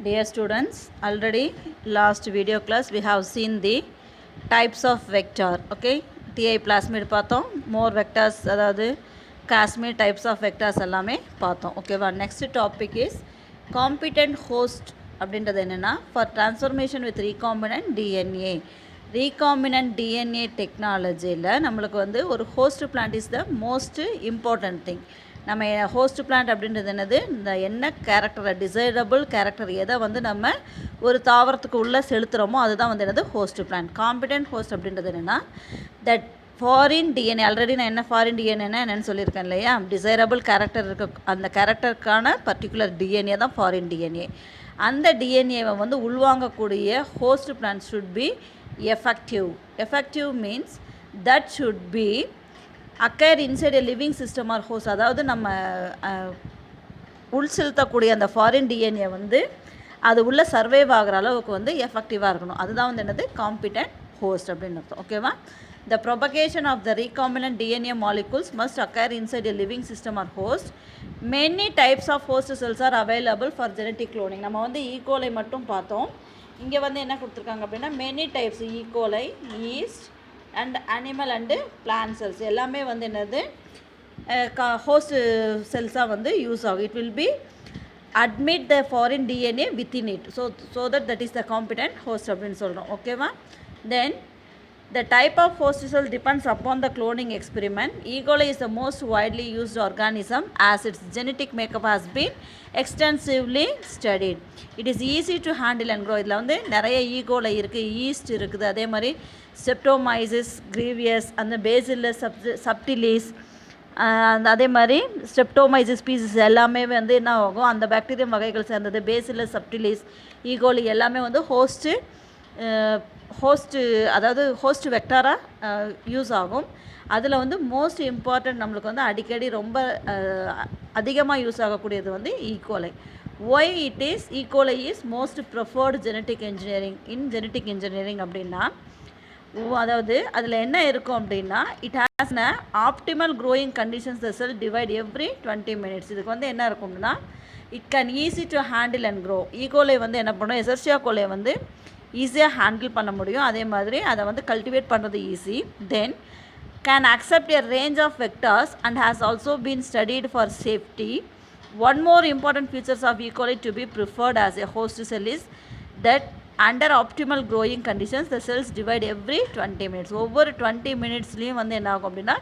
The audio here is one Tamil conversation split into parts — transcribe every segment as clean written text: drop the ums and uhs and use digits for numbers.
Dear students, already last video class we have seen the types of vector. Okay, TI plasmid பார்த்தோம், more vectors அதாவது Casimir types of vectors எல்லாமே பார்த்தோம். ஓகேவா, next topic is competent host அப்படின்றது என்னென்னா for transformation with recombinant DNA. recombinant DNA டெக்னாலஜியில் நம்மளுக்கு வந்து ஒரு host plant is the most important thing. நம்ம ஹோஸ்ட் பிளான்ட் அப்படின்றது என்னது, இந்த என்ன கேரக்டரை டிசைரபிள் கேரக்டர் எதை வந்து நம்ம ஒரு தாவரத்துக்கு உள்ளே செலுத்துகிறோமோ அதுதான் வந்து என்னது ஹோஸ்ட் பிளான்ட். காம்பிடென்ட் ஹோஸ்ட் அப்படின்றது என்னென்னா தட் ஃபாரின் டிஎன்ஏ, ஆல்ரெடி நான் என்ன ஃபாரின் டிஎன்ஏன்னா என்னென்னு சொல்லியிருக்கேன் இல்லையா, டிசைரபிள் கேரக்டர் இருக்க அந்த கேரக்டருக்கான பர்டிகுலர் டிஎன்ஏ தான் ஃபாரின் டிஎன்ஏ. அந்த டிஎன்ஏவை வந்து உள்வாங்கக்கூடிய host plant should be effective. Effective means that should be occur inside a living system or host. அதாவது நம்ம உள் செலுத்தக்கூடிய அந்த ஃபாரின் டிஎன்ஏ வந்து அது உள்ளே சர்வைவ் ஆகிற அளவுக்கு வந்து எஃபெக்டிவாக இருக்கணும். அதுதான் வந்து என்னது காம்பிடென்ட் ஹோஸ்ட் அப்படின்னு அர்த்தம். ஓகேவா, the propagation of the recombinant DNA molecules must occur inside a living system or host. Many types of host cells are available for genetic cloning. நம்ம வந்து ஈகோலை மட்டும் பார்த்தோம். இங்கே வந்து என்ன கொடுத்துருக்காங்க அப்படின்னா many types E coli, yeast and animal and plant cells எல்லாமே வந்து என்னது ஹோஸ்ட் செல்ஸாக வந்து யூஸ் ஆகும். It will be admit the foreign DNA within it. So that is the competent host அப்படின்னு சொல்கிறோம். ஓகேவா, தென் the type of host cell depends upon the cloning experiment. E. coli is the most widely used organism as its genetic makeup has been extensively studied. It is easy to handle and grow. இதில் வந்து நிறைய E. coli இருக்குது, ஈஸ்ட் இருக்குது, அதே மாதிரி ஸ்ட்ரெப்டோமைசிஸ் கிரீவியஸ், அந்த பேசில்லஸ் சப்டிலிஸ், அதே மாதிரி ஸ்ட்ரெப்டோமைசிஸ் ஸ்பீசிஸ் எல்லாமே வந்து என்ன ஆகும், அந்த பாக்டீரியம் வகைகள் சேர்ந்தது. Bacillus subtilis, E. coli எல்லாமே வந்து ஹோஸ்ட்டு அதாவது ஹோஸ்ட் வெக்டாராக யூஸ் ஆகும். அதில் வந்து மோஸ்ட் இம்பார்ட்டன்ட் நம்மளுக்கு வந்து அடிக்கடி ரொம்ப அதிகமாக யூஸ் ஆகக்கூடியது வந்து E coli. Y it is E coli is most preferred genetic engineering in genetic engineering அப்படின்னா, அதாவது அதில் என்ன இருக்கும் அப்படின்னா it has a optimal growing conditions the sell divide every 20 minutes. இதுக்கு வந்து என்ன இருக்கும்னா it can easy to handle and grow. E coli வந்து என்ன பண்ணும், எசர்சியா கோலை வந்து ஈஸியாக ஹேண்டில் பண்ண முடியும். அதே மாதிரி அதை வந்து கல்டிவேட் பண்ணுறது easy. Then can accept a range of vectors and has also been studied for safety. One more important features of E coli to be preferred as a host cell is that under optimal growing conditions the cells divide every 20 minutes. ஒவ்வொரு 20 minutesலேயும் வந்து என்ன ஆகும் அப்படின்னா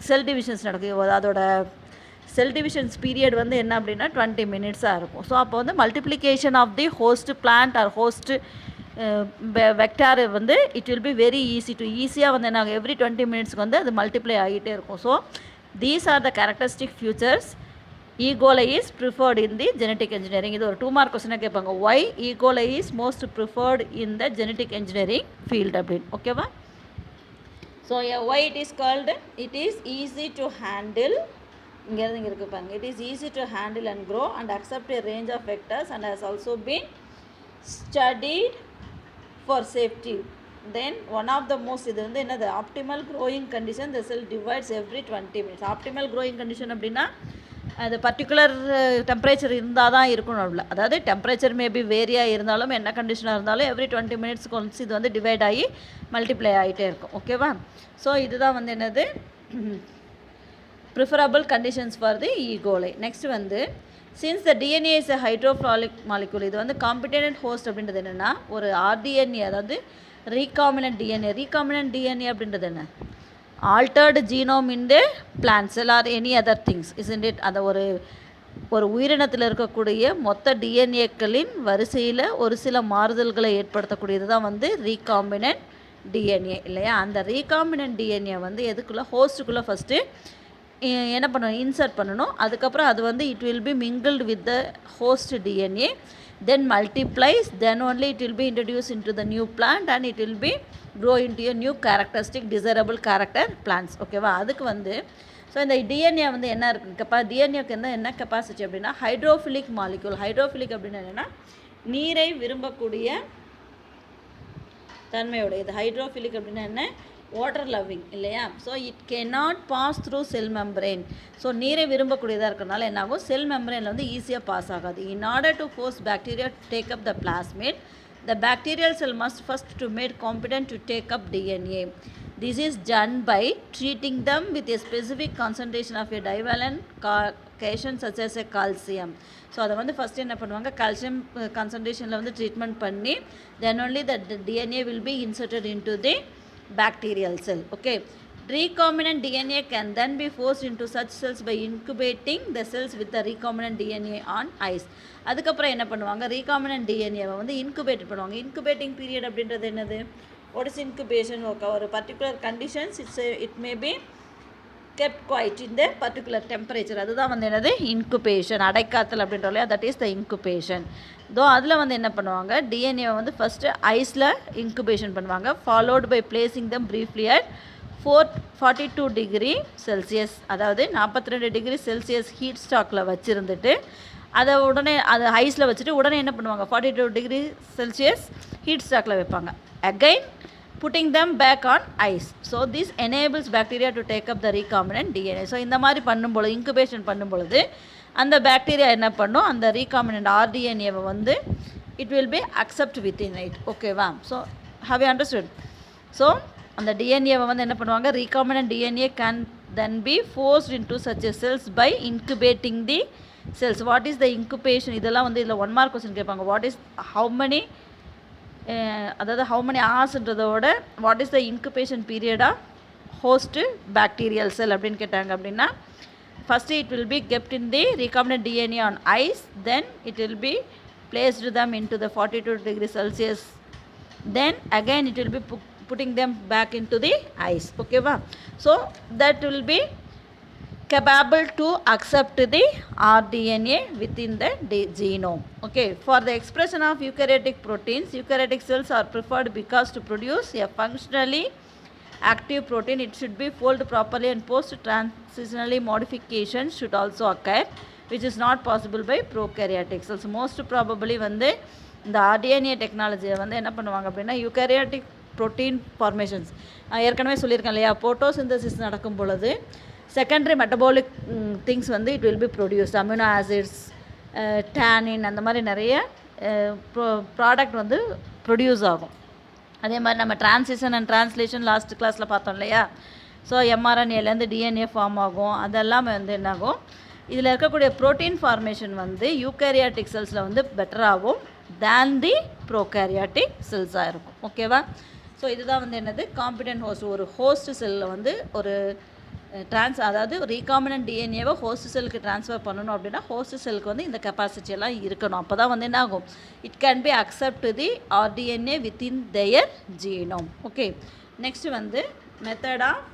செல் டிவிஷன்ஸ் நடக்கும். அதோட செல் டிவிஷன்ஸ் பீரியட் வந்து என்ன அப்படின்னா 20 minutes இருக்கும். ஸோ அப்போ வந்து multiplication of the host plant or host vector வந்து it will be very easy to ஈஸியாக வந்து நாங்கள் எவ்ரி 20 minutesக்கு வந்து அது மல்டிப்ளை ஆகிட்டே இருக்கும். So these are the characteristic features E coli is preferred in the genetic engineering. இது ஒரு 2 mark கொஸ்டினாக கேட்பாங்க, why E coli is most preferred in the genetic engineering field அப்படின்னு. ஓகேவா, so why it is called, it is easy to handle, இங்கேருந்து இங்கே இருக்குது பாருங்க, it is easy to handle and grow and accept a range of vectors and has also been studied for safety. Then one of the most இது வந்து என்னது optimal growing condition the cell divides every 20 minutes. Optimal growing condition அப்படின்னா அது பர்டிகுலர் டெம்பரேச்சர் இருந்தால் தான் இருக்கணும் அவ்வளோ. அதாவது டெம்பரேச்சர் மேபி வேரியாக இருந்தாலும் என்ன கண்டிஷனாக இருந்தாலும் எவ்ரி 20 minutes ஒன்ஸ் இது வந்து டிவைட் ஆகி மல்டிப்ளை ஆகிட்டே இருக்கும். ஓகேவா, ஸோ இதுதான் வந்து என்னது preferable conditions for the E coli. Next வந்து since the DNA is a hydrophilic molecule. இது வந்து காம்பிடென்ட் ஹோஸ்ட் அப்படின்றது என்னென்னா ஒரு ஆர்டிஎன்ஏ, அதாவது ரீகாம்பினன்ட் டிஎன்ஏ. ரீகாம்பினன்ட் டிஎன்ஏ அப்படின்றது என்ன, altered genome in the plant sell or any other things isn't it. அதை ஒரு உயிரினத்தில் இருக்கக்கூடிய மொத்த டிஎன்ஏக்களின் வரிசையில் ஒரு சில மாறுதல்களை ஏற்படுத்தக்கூடியது தான் வந்து ரீகாம்பினன்ட் டிஎன்ஏ இல்லையா. அந்த ரீகாம்பினன்ட் டிஎன்ஏ வந்து எதுக்குள்ளே ஹோஸ்ட்டுக்குள்ளே ஃபஸ்ட்டு என்ன பண்ணணும், இன்சர்ட் பண்ணணும். அதுக்கப்புறம் அது வந்து it will B mingled with the host DNA, then multiplies, then only it will B introduce into the new plant and it will B grow into a new characteristic desirable character plants. ஓகேவா, அதுக்கு வந்து ஸோ இந்த டிஎன்ஏ வந்து என்ன இருக்குது, டிஎன்ஏக்கு என்ன கெப்பாசிட்டி அப்படின்னா ஹைட்ரோஃபிலிக் மாலிக்யூல். ஹைட்ரோஃபிலிக் அப்படின்னு என்னென்னா நீரை விரும்பக்கூடிய தன்மையோட. இது ஹைட்ரோஃபிலிக் அப்படின்னா என்ன, வாட்டர் லவ்விங் இல்லையா. So it cannot pass through cell membrane. So நீரை விரும்பக்கூடியதாக இருக்கிறனால என்னாகும், செல் மெம்பரேனில் வந்து ஈஸியாக பாஸ் ஆகாது. In order to force bacteria to take up the plasmid, the bacterial cell must first to made competent to take up DNA. This is done by treating them with a specific concentration of a divalent cation such as a calcium. So அதை வந்து ஃபஸ்ட்டு என்ன பண்ணுவாங்க, கால்சியம் கான்சன்ட்ரேஷனில் வந்து ட்ரீட்மெண்ட் பண்ணி தென் only the DNA will be inserted into the bacterial cell. Okay. Recombinant DNA can then be forced into such cells by incubating the cells with the recombinant DNA on ice. அதுக்கப்புறம் என்ன பண்ணுவாங்க, ரீகாம்பினன்ட் டிஎன்ஏவை வந்து இன்குபேட் பண்ணுவாங்க. இன்குபேட்டிங் பீரியட் அப்படின்றது என்னது, வாட் இஸ் இன்குபேஷன், ஒரு particular conditions it may be kept quite in the particular temperature, அதுதான் வந்து என்னது இன்குபேஷன், அடைக்காத்தல் அப்படின்றோம், தட் இஸ் த இன்குபேஷன். தோ அதில் வந்து என்ன பண்ணுவாங்க, டிஎன்ஏவை வந்து ஃபஸ்ட்டு ஐஸில் இன்குபேஷன் பண்ணுவாங்க, followed by placing them briefly at 42 degree Celsius, அதாவது 42 டிகிரி செல்சியஸ் ஹீட் ஸ்டாக்கில் வச்சுருந்துட்டு அதை உடனே அதை ஐஸில் வச்சுட்டு உடனே என்ன பண்ணுவாங்க, 42 டிகிரி செல்சியஸ் ஹீட் ஸ்டாக்கில் வைப்பாங்க. Again putting them back on ice. So this enables bacteria to take up the recombinant DNA. So இந்த மாதிரி பண்ணும்பொழுது, இன்குபேஷன் பண்ணும்பொழுது அந்த பாக்டீரியா என்ன பண்ணும், அந்த ரீகாம்பினன்ட் ஆர்டிஎன்ஏவை வந்து it will be accept within it. ஓகேவா. So how you understood. So அந்த டிஎன்ஏவை வந்து என்ன பண்ணுவாங்க, recombinant DNA can then be forced into such a cells by incubating the cells. What is the incubation, இதெல்லாம் வந்து இதில் 1 மார்க் கொஸ்டின் கேட்பாங்க. வாட் இஸ் ஹவு மெனி, அதாவது ஹவு மெனி ஹார்ஸ்ன்றதோட வாட் இஸ் த இன்குபேஷன் பீரியடாக ஹோஸ்ட்டு பாக்டீரியல் செல் அப்படின்னு கேட்டாங்க அப்படின்னா, first it will be kept in the recombinant DNA on ice, then it will be placed them into the 42 degree Celsius, then again it will be putting them back into the ice. Okay va. So that will be capable to accept the rDNA within the genome. Okay. For the expression of eukaryotic proteins, eukaryotic cells are preferred because to produce a functionally active protein it should be folded properly and post transitionally modifications should also occur, which is not possible by prokaryotic cells. Most probably வந்து இந்த RDNA டெக்னாலஜியை வந்து என்ன பண்ணுவாங்க அப்படின்னா, யூகரியாட்டிக் ப்ரோட்டீன் ஃபார்மேஷன்ஸ் ஏற்கனவே சொல்லியிருக்கேன் இல்லையா, போட்டோசிந்தசிஸ் நடக்கும் பொழுது செகண்டரி மெட்டபாலிக் திங்ஸ் வந்து it will B produced, amino acids, tannin, அந்த மாதிரி நிறைய ப்ராடக்ட் வந்து ப்ரொடியூஸ் ஆகும். அதே மாதிரி நம்ம டிரான்சிஷன் அண்ட் டிரான்ஸ்லேஷன் லாஸ்ட் கிளாஸில் பார்த்தோம் இல்லையா. ஸோ எம்ஆர்என்ஏலேருந்து டிஎன்ஏ ஃபார்ம் ஆகும், அதெல்லாம் வந்து என்னாகும், இதில் இருக்கக்கூடிய ப்ரோட்டீன் ஃபார்மேஷன் வந்து யூகரியாட்டிக் செல்ஸில் வந்து பெட்டராகும் தேன் தி ப்ரோகேரியாட்டிக் செல்ஸாக இருக்கும். ஓகேவா. ஸோ இதுதான் வந்து என்னது காம்பிடென்ட் ஹோஸ்ட். ஒரு ஹோஸ்ட் செல்லில் வந்து ஒரு அதாவது ரீகாம்பினன்ட் டிஎன்ஏவை ஹோஸ்ட் செல்லுக்கு ட்ரான்ஸ்ஃபர் பண்ணணும் அப்படின்னா ஹோஸ்ட் செல்லுக்கு வந்து இந்த கெப்பாசிட்டி எல்லாம் இருக்கணும். அப்போ தான் வந்து என்ன ஆகும், it can be accept the rDNA within their genome. Okay. Next வந்து method of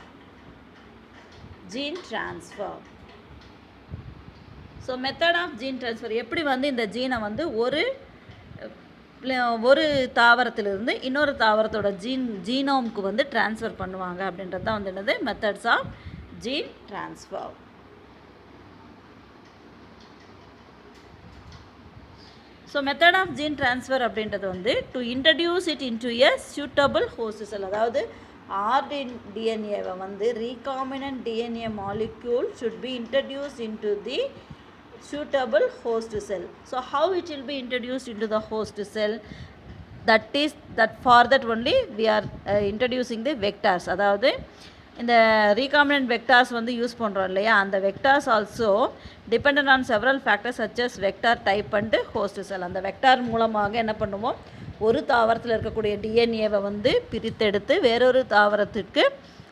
gene transfer. So method of gene transfer, எப்படி வந்து இந்த ஜீனை வந்து ஒரு தாவரத்திலிருந்து இன்னொரு தாவரத்தோட ஜீனோமுக்கு வந்து ட்ரான்ஸ்ஃபர் பண்ணுவாங்க அப்படின்றது தான் வந்து என்னது methods of gene transfer. So method of gene transfer அப்படின்றது வந்து to introduce it into a suitable host cell, அதாவது ஆர்டிஎன்ஏவை வந்து recombinant DNA molecule should be introduce into the suitable host cell. So how it will be introduced into the host cell, that for that only we are introducing the vectors. அதாவது இந்த recombinant vectors வந்து யூஸ் பண்ணுறோம் இல்லையா, அந்த vectors also dependent on several factors such as vector type and host cell. அந்த வெக்டார் மூலமாக என்ன பண்ணுவோம், ஒரு தாவரத்தில் இருக்கக்கூடிய டிஎன்ஏவை வந்து பிரித்தெடுத்து வேறொரு தாவரத்திற்கு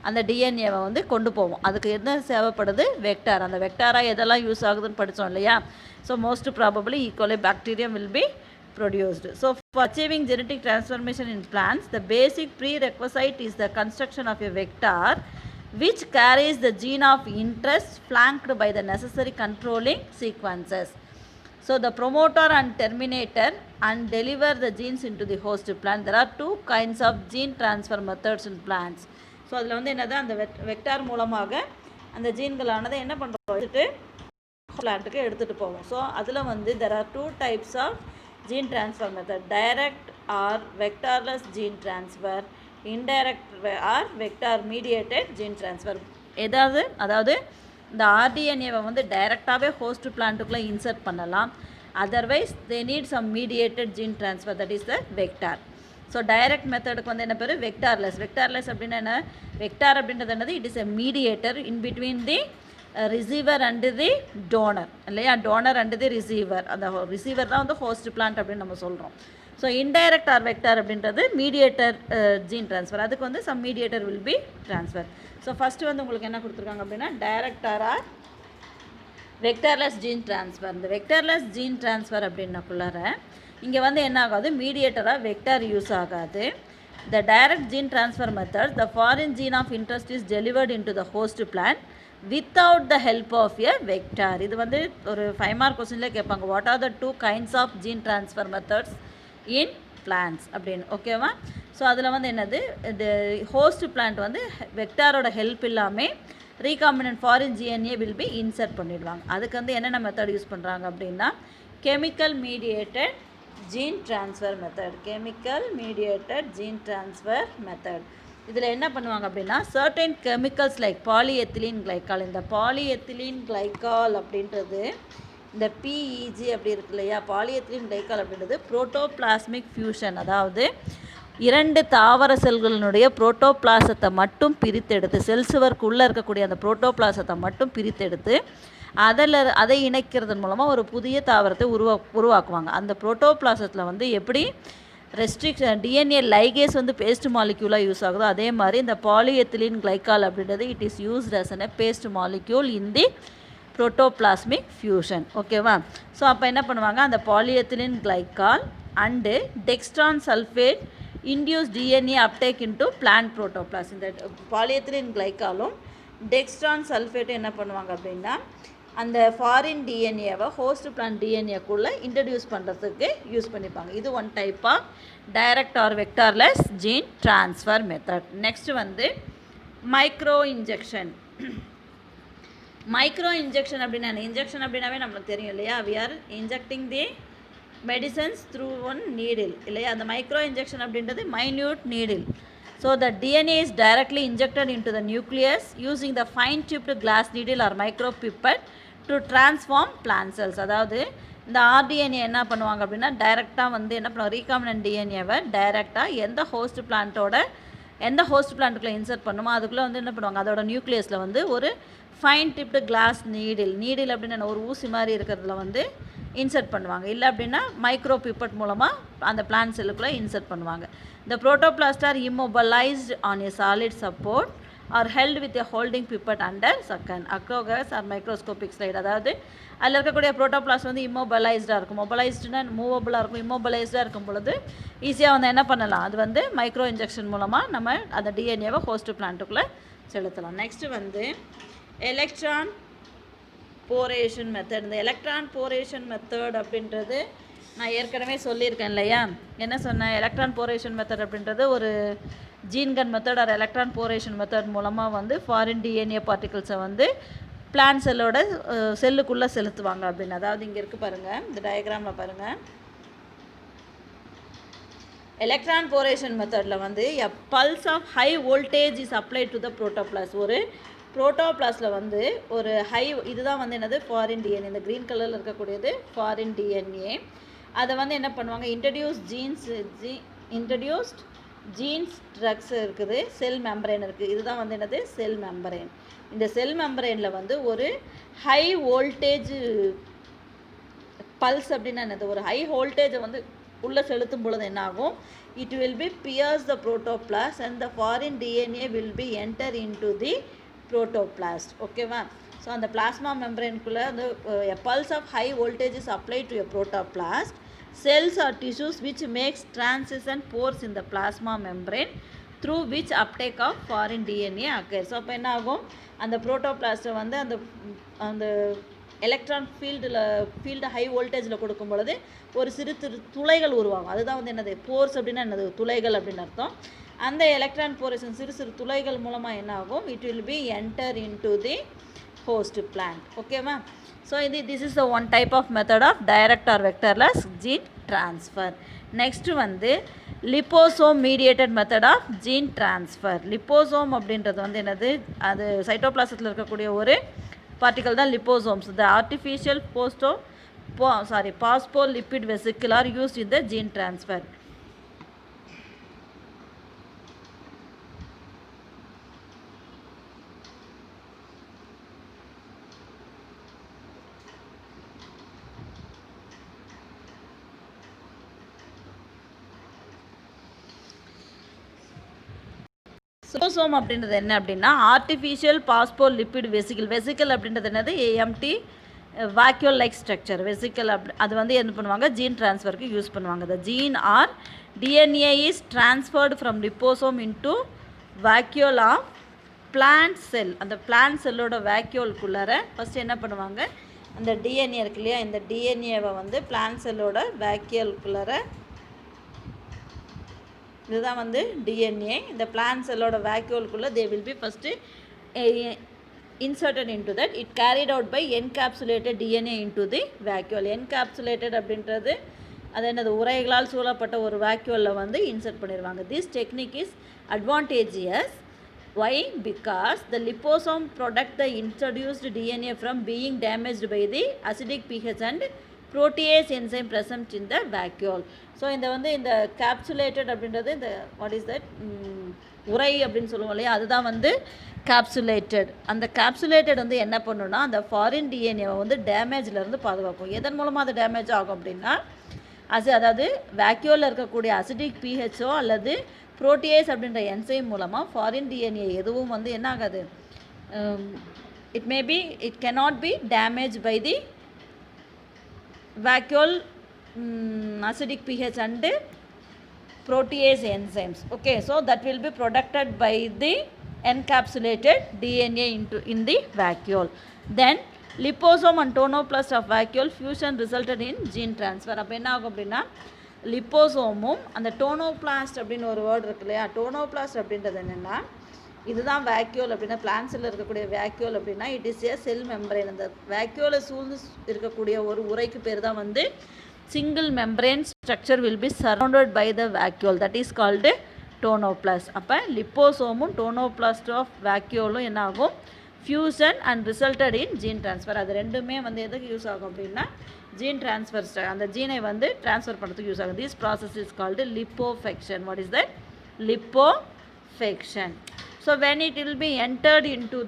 அந்த டிஎன்ஏவை வந்து கொண்டு போவோம். அதுக்கு என்ன தேவைப்படுது, வெக்டார். அந்த வெக்டாராக எதெல்லாம் யூஸ் ஆகுதுன்னு படித்தோம் இல்லையா. So most probably equally bacterium will be produced. So for achieving genetic transformation in plants, the basic prerequisite is the construction of a vector which carries the gene of interest flanked by the necessary controlling sequences. So the promoter and terminator and deliver the genes into the host plant. There are two kinds of gene transfer methods in plants. So அதில் வந்து என்னது, அந்த வெக்டார் மூலமாக அந்த ஜீன்களானதை என்ன பண்ணுறோம், எடுத்துகிட்டு பிளான்ட்டுக்கு எடுத்துகிட்டு போவோம். ஸோ அதில் வந்து there are two types of gene transfer method, direct or vectorless gene transfer. Indirect or vector mediated gene transfer. அதாவது இந்த ஆர்டிஎன்ஏவை வந்து டைரெக்டாகவே ஹோஸ்ட் பிளான்ட்டுக்குள்ளே இன்சர்ட் பண்ணலாம். Otherwise they need some mediated gene transfer, that is the vector. So direct மெத்தடுக்கு வந்து என்ன பேர்? வெக்டார்லெஸ் அப்படின்னா என்ன? வெக்டார் அப்படின்றது என்னது? It is a mediator in between the receiver and the donor இல்லையா? Donor and the receiver. அந்த ரிசீவர் தான் வந்து ஹோஸ்ட் பிளான்ட் அப்படின்னு நம்ம சொல்கிறோம். ஸோ இன்டைரக்ட் ஆர் வெக்டார் அப்படின்றது மீடியேட்டர் ஜீன் ட்ரான்ஸ்ஃபர். அதுக்கு வந்து some mediator will be transfer. So first வந்து உங்களுக்கு என்ன கொடுத்துருக்காங்க அப்படின்னா direct or vectorless gene transfer. இந்த வெக்டார்லெஸ் ஜீன் ட்ரான்ஸ்ஃபர் அப்படின்னக்குள்ளார இங்கே வந்து என்ன ஆகாது? மீடியேட்டராக வெக்டார் யூஸ் ஆகாது. The direct gene transfer method, the foreign gene of interest is delivered into the host plant without the help of a vector. இது வந்து ஒரு 5 மார்க் கொஸ்டின்ல கேட்பாங்க. What are the 2 kinds of gene transfer methods in plants அப்படின்னு. ஓகேவா? ஸோ அதில் வந்து என்னது? இந்த ஹோஸ்ட் பிளான்ட் வந்து வெக்டாரோட ஹெல்ப் இல்லாமல் recombinant foreign DNA will be insert பண்ணிடுவாங்க. அதுக்கு வந்து என்னென்ன மெத்தட் யூஸ் பண்ணுறாங்க அப்படின்னா chemical mediated gene transfer method. Chemical mediated gene transfer method. இதில் என்ன பண்ணுவாங்க அப்படின்னா certain chemicals like polyethylene glycol. இந்த பாலிஎத்திலீன் கிளைக்கால் அப்படின்றது இந்த பிஇஜி அப்படி இருக்கு இல்லையா? பாலிஎத்திலீன் கிளைக்கால் அப்படின்றது புரோட்டோபிளாஸ்மிக் ஃபியூஷன். அதாவது 2 தாவர செல்களினுடைய புரோட்டோபிளாசத்தை மட்டும் பிரித்தெடுத்து செல் சுவருக்குள்ளே இருக்கக்கூடிய அந்த புரோட்டோபிளாசத்தை மட்டும் பிரித்தெடுத்து அதை இணைக்கிறதன் மூலமாக ஒரு புதிய தாவரத்தை உருவாக்குவாங்க. அந்த புரோட்டோபிளாசத்தில் வந்து எப்படி டிஎன்ஏ லைகேஸ் வந்து பேஸ்ட் மாலிக்யூலாக யூஸ் ஆகுதோ அதே மாதிரி இந்த பாலிஎத்திலீன் கிளைக்கால் அப்படின்றது it is used as a paste molecule in the protoplasmic fusion. ஓகேவா? ஸோ அப்போ என்ன பண்ணுவாங்க? அந்த polyethylene glycol and dextran sulphate induce DNA uptake into plant protoplasts. இந்த பாலிஎத்திலீன் கிளைக்காலும் டெக்ஸ்ட்ரான் சல்ஃபேட்டும் என்ன பண்ணுவாங்க அப்படின்னா அந்த ஃபாரின் டிஎன்ஏவை ஹோஸ்ட் பிளான்ட் டிஎன்ஏக்குள்ளே இன்ட்ரடியூஸ் பண்ணுறதுக்கு யூஸ் பண்ணிப்பாங்க. இது one type of direct or vectorless gene transfer method. Next வந்து மைக்ரோ இன்ஜெக்ஷன். மைக்ரோ இன்ஜெக்ஷன் அப்படின்னா இன்ஜெக்ஷன் அப்படின்னாவே நம்மளுக்கு தெரியும் இல்லையா? We are injecting the medicines through one needle இல்லையா? அந்த மைக்ரோ இன்ஜெக்ஷன் அப்படின்றது minute needle. So the DNA is directly injected into the nucleus using the fine-tipped glass needle or micropipette to transform plant cells. அதாவது இந்த ஆர்டிஎன்ஏ என்ன பண்ணுவாங்க அப்படின்னா டைரெக்டாக வந்து என்ன பண்ணுவாங்க? ரீகாம்பினன்ட் டிஎன்ஏவை டைரெக்டாக எந்த ஹோஸ்ட் பிளான்ட்டுக்குள்ளே இன்சர்ட் பண்ணுமோ அதுக்குள்ளே வந்து என்ன பண்ணுவாங்க? அதோட நியூக்ளியஸில் வந்து ஒரு ஃபைன் டிப்டு கிளாஸ் நீடில் அப்படின்னு ஒரு ஊசி மாதிரி இருக்கிறதுல வந்து இன்சர்ட் பண்ணுவாங்க. இல்லை அப்படின்னா மைக்ரோ பிப்பட் மூலமாக அந்த பிளான்ட் செல்லுக்குள்ளே இன்சர்ட் பண்ணுவாங்க. The protoplast are immobilized on a solid support or held with a holding pipette under suction. Acrogas or microscopic slide. அதாவது அதில் இருக்கக்கூடிய புரோட்டோபிளாஸ்ட் வந்து இம்மோபலைஸ்டாக இருக்கும். மொபலைஸ்டுனா மூவபுளாக இருக்கும். இம்மோபலைஸ்டாக இருக்கும் பொழுது ஈஸியாக வந்து என்ன பண்ணலாம்? அது வந்து மைக்ரோ இன்ஜெக்ஷன் மூலமாக நம்ம அந்த டிஎன்ஏவை ஹோஸ்ட் பிளான்ட்டுக்குள்ளே செலுத்தலாம். நெக்ஸ்ட்டு வந்து எலக்ட்ரான் போரேஷன் மெத்தட். இந்த எலக்ட்ரான் போரேஷன் மெத்தட் அப்படின்றது நான் ஏற்கனவே சொல்லியிருக்கேன் இல்லையா? என்ன சொன்னேன்? எலக்ட்ரான் போரேஷன் மெத்தட் அப்படின்றது ஒரு ஜீன்கன் மெத்தட் ஆர் எலக்ட்ரான் போரேஷன் மெத்தட் மூலமாக வந்து ஃபாரின் டிஎன்ஏ பார்ட்டிகல்ஸை வந்து பிளான்ட் செல்லுக்குள்ளே செலுத்துவாங்க அப்படின்னு. அதாவது இங்கே இருக்குது பாருங்கள், இந்த டயக்ராமில் பாருங்கள். எலக்ட்ரான் போரேஷன் மெத்தடில் வந்து a pulse of high voltage is applied to the protoplasts. ஒரு புரோட்டோபிளாஸில் வந்து ஒரு இதுதான் வந்து என்னது? Foreign DNA. இந்த க்ரீன் கலரில் இருக்கக்கூடியது ஃபாரின் டிஎன்ஏ. அதை வந்து என்ன பண்ணுவாங்க? இன்ட்ரடியூஸ்ட் ஜீன்ஸ் ட்ரக்ஸ் இருக்குது, செல் மெம்பரேன் இருக்குது. இதுதான் வந்து என்னது? செல் மெம்பரேன். இந்த செல் மெம்பரேனில் வந்து ஒரு ஹை வோல்டேஜ் பல்ஸ் அப்படின்னா என்னது? ஒரு ஹை வோல்டேஜை வந்து உள்ளே செலுத்தும் பொழுது என்ன ஆகும்? It will be pierce the protoplast and the foreign DNA will be enter into the protoplast. ஓகேவா? ஸோ அந்த பிளாஸ்மா மெம்பரேனுக்குள்ளே அந்த a pulse of high voltage is applied to a protoplast. Cells or tissues which makes transition pores in the plasma membrane through which uptake of foreign DNA occurs. So அப்போ என்ன ஆகும்? அந்த புரோட்டோபிளாஸ்ட்டை வந்து அந்த எலக்ட்ரான் ஃபீல்டு ஹை வோல்டேஜில் கொடுக்கும் பொழுது ஒரு சிறு துளைகள் உருவாகும். அதுதான் வந்து என்னது? போர்ஸ் அப்படின்னா என்னது? துளைகள் அப்படின்னு அர்த்தம். அந்த எலக்ட்ரான் போரேஷன் சிறு துளைகள் மூலமாக என்ன ஆகும்? It will be enter into the host plant. ஓகேவா? So this is the one type of method of direct or vectorless gene transfer. Next வந்து liposome mediated method of gene transfer. Liposome அப்படின்றது வந்து என்னது, அது சைட்டோபிளாசத்தில் இருக்கக்கூடிய ஒரு பார்ட்டிகல் தான் liposomes. The artificial phospholipid vesicle are used in the gene transfer. Liposome அப்படின்றது என்ன அப்படின்னா ஆர்டிஃபிஷியல் பாஸ்போலிபிட் வெசிக்கிள் அப்படின்றது என்னது, empty vacuole like structure vesicle. அது வந்து என்ன பண்ணுவாங்க, ஜீன் டிரான்ஸ்ஃபருக்கு யூஸ் பண்ணுவாங்க. The gene or DNA is transferred from liposome into vacuole of plant cell. அந்த பிளான்ட் செல்லோட வேக்யூலுக்குள்ளார ஃபஸ்ட்டு என்ன பண்ணுவாங்க, அந்த டிஎன்ஏ இருக்கு இல்லையா, இந்த டிஎன்ஏவை வந்து பிளான்ட் செல்லோட வேக்யூலுக்குள்ளார, இதுதான் வந்து டிஎன்ஏ. இந்த பிளான்ட் செல்லோட வேக்யூலுக்குள்ளே they will be first inserted into that. It carried out by encapsulated DNA into the vacuole. Encapsulated அப்படின்றது அது என்னது, உரைகளால் சூழப்பட்ட ஒரு வேக்யூலில் வந்து இன்சர்ட் பண்ணிடுவாங்க. This technique is advantageous. Why? Because the liposome protect the introduced DNA from being damaged by the acidic pH and protease enzyme present in the vacuole. So இந்த வந்து இந்த கேப்சுலேட்டட் அப்படின்றது இந்த வாட் இஸ் தட், உரை அப்படின்னு சொல்லுவோம் இல்லையா, அதுதான் வந்து கேப்சுலேட்டட். அந்த கேப்சுலேட்டட் வந்து என்ன பண்ணுன்னா அந்த ஃபாரின் டிஎன்ஏவை வந்து டேமேஜ்லேருந்து பாதுகாக்கும். எதன் மூலமாக அது டேமேஜ் ஆகும் அப்படின்னா, அதாவது வேக்யூலில் இருக்கக்கூடிய அசிடிக் பிஹெச்ஓ அல்லது புரோட்டியேஸ் அப்படின்ற என்சைம் மூலமாக ஃபாரின் டிஎன்ஏ எதுவும் வந்து என்ன ஆகாது, it cannot be damaged by the vacuole acidic pH and protease enzymes. Okay, so that will be protected by the encapsulated DNA in the vacuole. Then liposome and tonoplast of vacuole fusion resulted in gene transfer. அப்போ என்ன ஆகும் அப்படின்னா, லிப்போசோமும் அந்த டோனோபிளாஸ்ட் அப்படின்னு ஒரு வேர்டு இருக்கு இல்லையா, டோனோபிளாஸ்ட் அப்படின்றது என்னென்னா, இதுதான் வேக்யூல் அப்படின்னா, பிளான்ஸில் இருக்கக்கூடிய வேக்யூல் அப்படின்னா it is a sell membrane. அந்த வேக்யூலை சூழ்ந்து இருக்கக்கூடிய ஒரு உரைக்கு பேர் தான் வந்து single membrane structure will be surrounded by the vacuole, that is called tonoplast. அப்போ லிப்போசோமும் டோனோபிளாஸ்ட் ஆஃப் வேக்யூலும் என்ன ஆகும், fusion and resulted in gene transfer. அது ரெண்டுமே வந்து எதுக்கு யூஸ் ஆகும் அப்படின்னா, ஜீன் ட்ரான்ஸ்ஃபர், அந்த ஜீனை வந்து ட்ரான்ஸ்ஃபர் பண்ணுறதுக்கு யூஸ் ஆகும். This process is called lipofection. What is that, lipofection. So when it will be entered into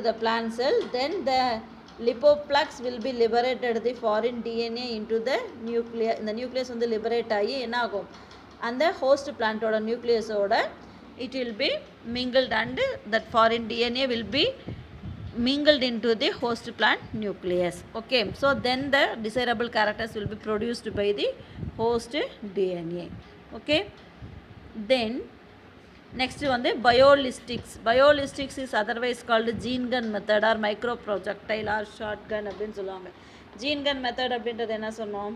the plant cell, then the lipoplex will be liberated the foreign DNA into the nucleus. இந்த நியூக்ளியஸ் வந்து லிபரேட் ஆகி என்ன ஆகும், அந்த host பிளான்ட்டோட நியூக்ளியஸோட it will be mingled and that foreign DNA will be mingled into the host plant nucleus. Okay, so then the desirable characters will be produced by the host DNA. Okay, then next வந்து biolistics is otherwise called gene gun method or micro projectile or shot gun அப்படின்னு சொல்லுவாங்க. ஜீன் கன் மெத்தட் அப்படின்றது என்ன சொன்னோம்,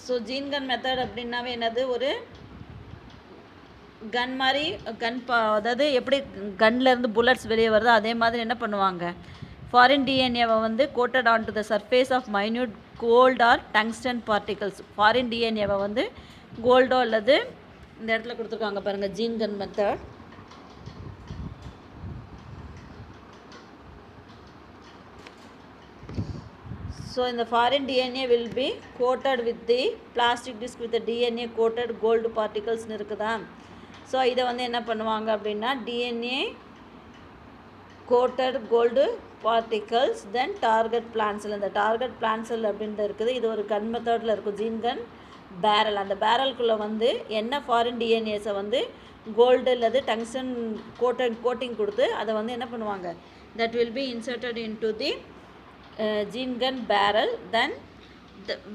ஸோ ஜீன் கன் மெத்தட் அப்படின்னாவே என்னது, ஒரு கன் மாதிரி அதாவது எப்படி கன்லேருந்து புல்லட்ஸ் வெளியே வருதோ அதே மாதிரி என்ன பண்ணுவாங்க, ஃபாரின் டிஎன்ஏவை வந்து coated on to the surface of minute gold or tungsten particles. Foreign டிஎன்ஏவை வந்து கோல்டோ அல்லது இந்த இடத்துல கொடுத்துருக்காங்க பாருங்கள், gene gun method. So in the foreign DNA will be coated with the plastic disc with the DNA coated gold particles இருக்குதா. ஸோ இதை வந்து என்ன பண்ணுவாங்க அப்படின்னா, DNA coated gold particles then target plant cell. இந்த டார்கெட் பிளான்ட் செல் அப்படின்றது இருக்குது, இது ஒரு கன் மெத்தடில் இருக்கும், ஜீன் கன் பேரல். அந்த பேரலுக்குள்ளே வந்து என்ன ஃபாரின் டிஎன்ஏஸை வந்து கோல்டு அல்லது டங்ஸ்டன் கோட்டிங் கொடுத்து அதை வந்து என்ன பண்ணுவாங்க, that will be inserted in to the gene gun barrel. Then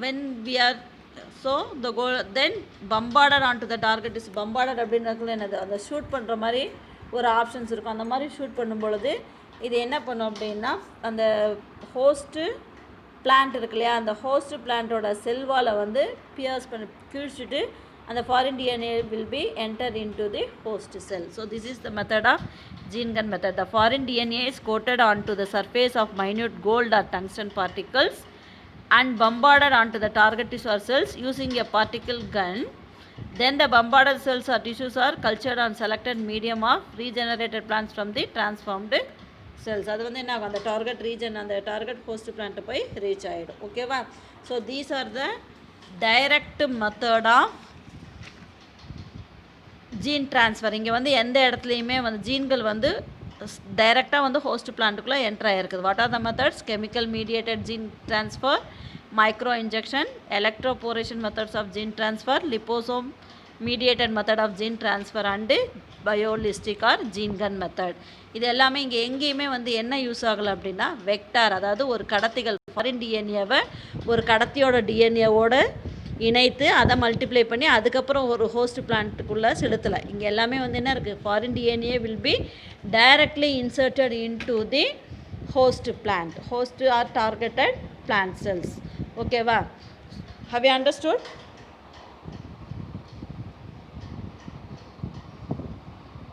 when we are then bombarded onto the target is bombarded அப்படின்றதுக்குள்ள என்னது, அந்த ஷூட் பண்ணுற மாதிரி ஒரு ஆப்ஷன்ஸ் இருக்கும். அந்த மாதிரி ஷூட் பண்ணும் பொழுது இது என்ன பண்ணும் அப்படின்னா, அந்த ஹோஸ்ட்டு பிளான்ட் இருக்கு இல்லையா, அந்த ஹோஸ்ட் பிளான்ட்டோட செல்வாலை வந்து பியர்ஸ் பண்ணி கிழிச்சிட்டு அந்த foreign DNA will be entered into the host cell. So this is the method of gene gun method. The foreign DNA is coated onto the surface of minute gold or tungsten particles and bombarded onto the target tissue or cells using a particle gun. Then the bombarded cells or tissues are cultured on selected medium of regenerated plants from the transformed cells. அது வந்து என்ன ஆகும், அந்த டார்கெட் ரீஜன் அந்த டார்கெட் ஹோஸ்ட் பிளான்ட்டு போய் ரீச் ஆகிடும். ஓகேவா? So these are the direct method of gene transfer. இங்கே வந்து எந்த இடத்துலையுமே வந்து ஜீன்கள் வந்து டைரெக்டாக வந்து ஹோஸ்ட் பிளான்ட்டுக்குள்ளே என்ட்ரு ஆகிருக்குது. What are the methods? Chemical mediated gene transfer, micro injection, electroporation methods of gene transfer, liposome mediated method of gene transfer and biolistic or gene gun method. இது எல்லாமே இங்கே எங்கேயுமே வந்து என்ன யூஸ் ஆகலை அப்படின்னா வெக்டார், அதாவது ஒரு கடத்திகள் ஃபாரின் டிஎன்ஏவை ஒரு கடத்தியோட டிஎன்ஏவோட இணைத்து அதை மல்டிப்ளை பண்ணி அதுக்கப்புறம் ஒரு ஹோஸ்ட் பிளான்ட்டுக்குள்ளே செலுத்தலை. இங்கே எல்லாமே வந்து என்ன இருக்குது, foreign DNA will be directly inserted into the host plant, host or targeted plant cells. ஓகேவா? How you understood?